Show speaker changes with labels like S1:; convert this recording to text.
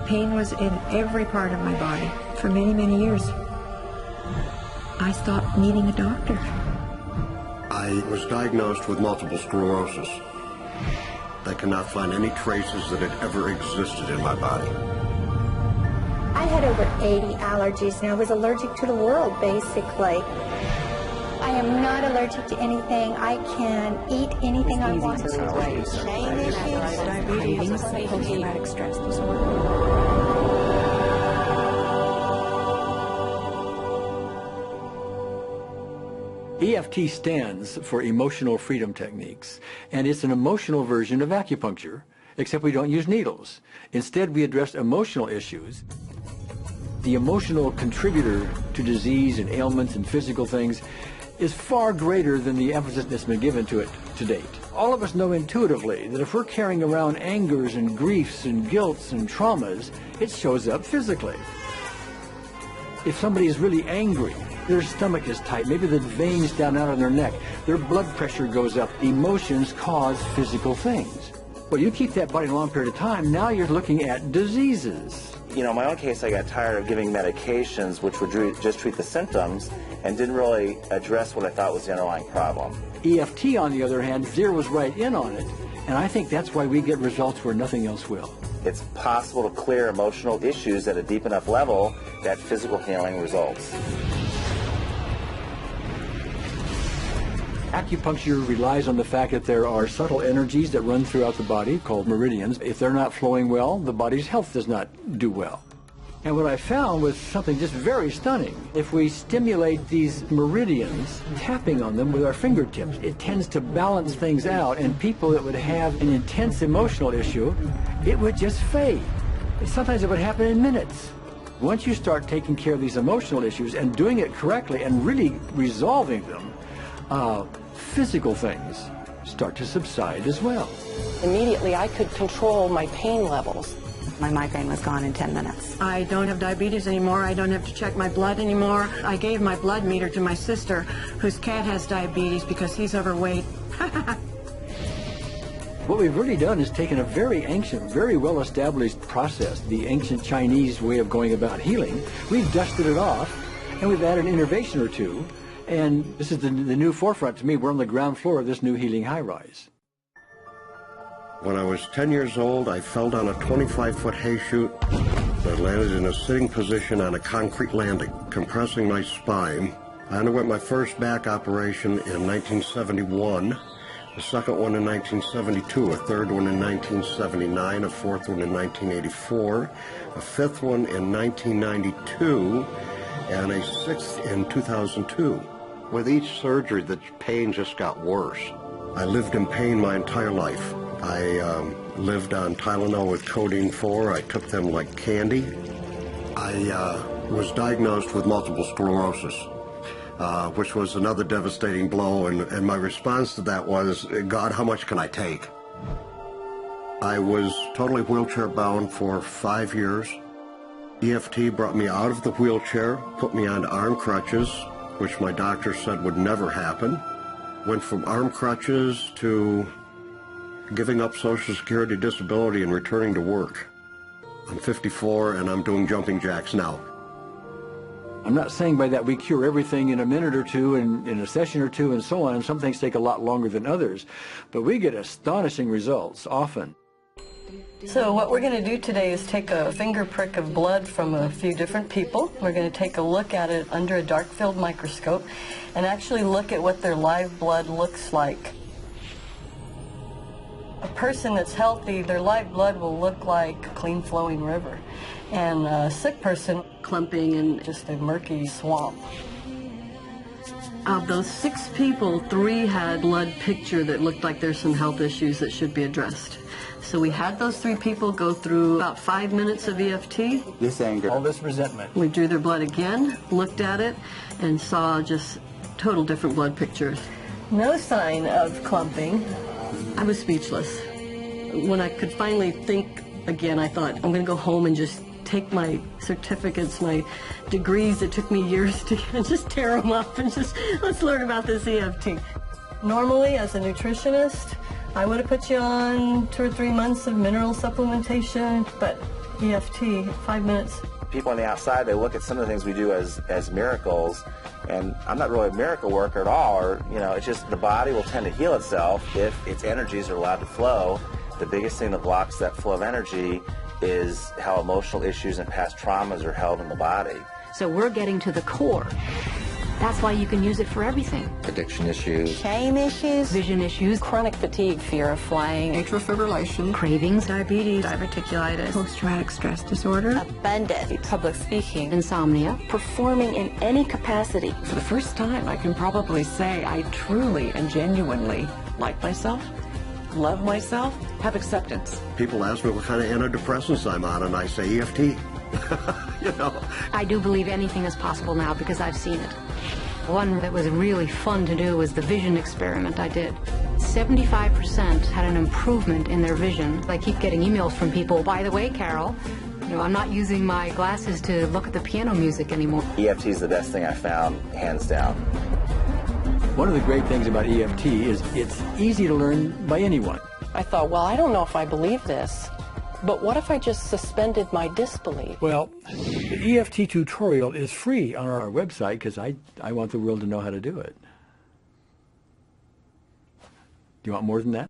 S1: pain was in every part of my body for many, many years. I stopped needing a doctor.
S2: I was diagnosed with multiple sclerosis. They cannot find any traces that it ever existed in my body.
S3: I had over 80 allergies, and I was allergic to the world, basically. I am not allergic to anything. I can eat anything I want to.
S1: Diabetes, post-traumatic stress disorder.
S4: EFT stands for Emotional Freedom Techniques, and it's an emotional version of acupuncture, except we don't use needles. Instead, we address emotional issues. The emotional contributor to disease and ailments and physical things is far greater than the emphasis that's been given to it to date. All of us know intuitively that if we're carrying around angers and griefs and guilts and traumas, it shows up physically. If somebody is really angry, their stomach is tight, maybe the veins down out of their neck, their blood pressure goes up. Emotions cause physical things. Well, you keep that body a long period of time, now you're looking at diseases.
S5: You know, in my own case, I got tired of giving medications which would just treat the symptoms and didn't really address what I thought was the underlying problem.
S4: EFT, on the other hand, zeroes right in on it, and I think that's why we get results where nothing else will.
S5: It's possible to clear emotional issues at a deep enough level that physical healing results.
S4: Acupuncture relies on the fact that there are subtle energies that run throughout the body called meridians. If they're not flowing well, the body's health does not do well. And what I found was something just very stunning. If we stimulate these meridians, tapping on them with our fingertips, it tends to balance things out, and people that would have an intense emotional issue, it would just fade. Sometimes it would happen in minutes. Once you start taking care of these emotional issues and doing it correctly and really resolving them, physical things start to subside as well.
S6: Immediately, I could control my pain levels.
S7: My migraine was gone in 10 minutes.
S1: I don't have diabetes anymore. I don't have to check my blood anymore. I gave my blood meter to my sister, whose cat has diabetes because he's overweight.
S4: What we've really done is taken a very ancient, very well-established process, the ancient Chinese way of going about healing. We've dusted it off, and we've added an innovation or two. And this is the new forefront to me. We're on the ground floor of this new healing high-rise.
S2: When I was 10 years old, I fell down a 25-foot hay chute that landed in a sitting position on a concrete landing, compressing my spine. I underwent my first back operation in 1971, a second one in 1972, a third one in 1979, a fourth one in 1984, a fifth one in 1992, and a sixth in 2002. With each surgery, the pain just got worse. I lived in pain my entire life. I lived on Tylenol with codeine 4. I took them like candy. I was diagnosed with multiple sclerosis, which was another devastating blow, and my response to that was, God, how much can I take? I was totally wheelchair bound for 5 years. EFT brought me out of the wheelchair, put me on arm crutches, which my doctor said would never happen. Went from arm crutches to giving up Social Security disability and returning to work. I'm 54 and I'm doing jumping jacks now.
S4: I'm not saying by that we cure everything in a minute or two and in a session or two and so on, and some things take a lot longer than others, but we get astonishing results often.
S8: So what we're going to do today is take a finger prick of blood from a few different people. We're going to take a look at it under a dark field microscope and actually look at what their live blood looks like. A person that's healthy, their live blood will look like a clean flowing river, and a sick person clumping in just a murky swamp. Of those 6 people, 3 had blood picture that looked like there's some health issues that should be addressed. So we had those 3 people go through about 5 minutes of EFT.
S5: This anger,
S4: All this resentment.
S8: We drew their blood again, looked at it, and saw just total different blood pictures. No sign of clumping. I was speechless. When I could finally think again, I thought, I'm going to go home and just take my certificates, my degrees that took me years to get, and just tear them up and just, let's learn about this EFT. Normally, as a nutritionist, I would have put you on 2 or 3 months of mineral supplementation, but EFT, 5 minutes.
S5: People on the outside, they look at some of the things we do as miracles, and I'm not really a miracle worker at all, or, you know, it's just the body will tend to heal itself if its energies are allowed to flow. The biggest thing that blocks that flow of energy is how emotional issues and past traumas are held in the body.
S9: So we're getting to the core. That's why you can use it for everything.
S5: Addiction issues,
S3: Shame issues.
S9: Vision issues,
S6: Chronic fatigue, fear of flying,
S1: Atrial fibrillation,
S9: cravings,
S1: diabetes, diverticulitis, post-traumatic stress disorder.
S3: Abundant.
S6: public speaking,
S9: insomnia.
S6: performing in any capacity.
S10: For the first time, I can probably say I truly and genuinely like myself, love myself, have acceptance.
S2: People ask me what kind of antidepressants I'm on, and I say EFT. You know.
S9: I do believe anything is possible now because I've seen it. One that was really fun to do was the vision experiment I did. 75% had an improvement in their vision. I keep getting emails from people, by the way, Carol, you know, I'm not using my glasses to look at the piano music anymore.
S5: EFT is the best thing I found, hands down.
S4: One of the great things about EFT is it's easy to learn by anyone.
S6: I thought, well, I don't know if I believe this, but what if I just suspended my disbelief?
S4: Well, the EFT tutorial is free on our website because I want the world to know how to do it. Do you want more than that?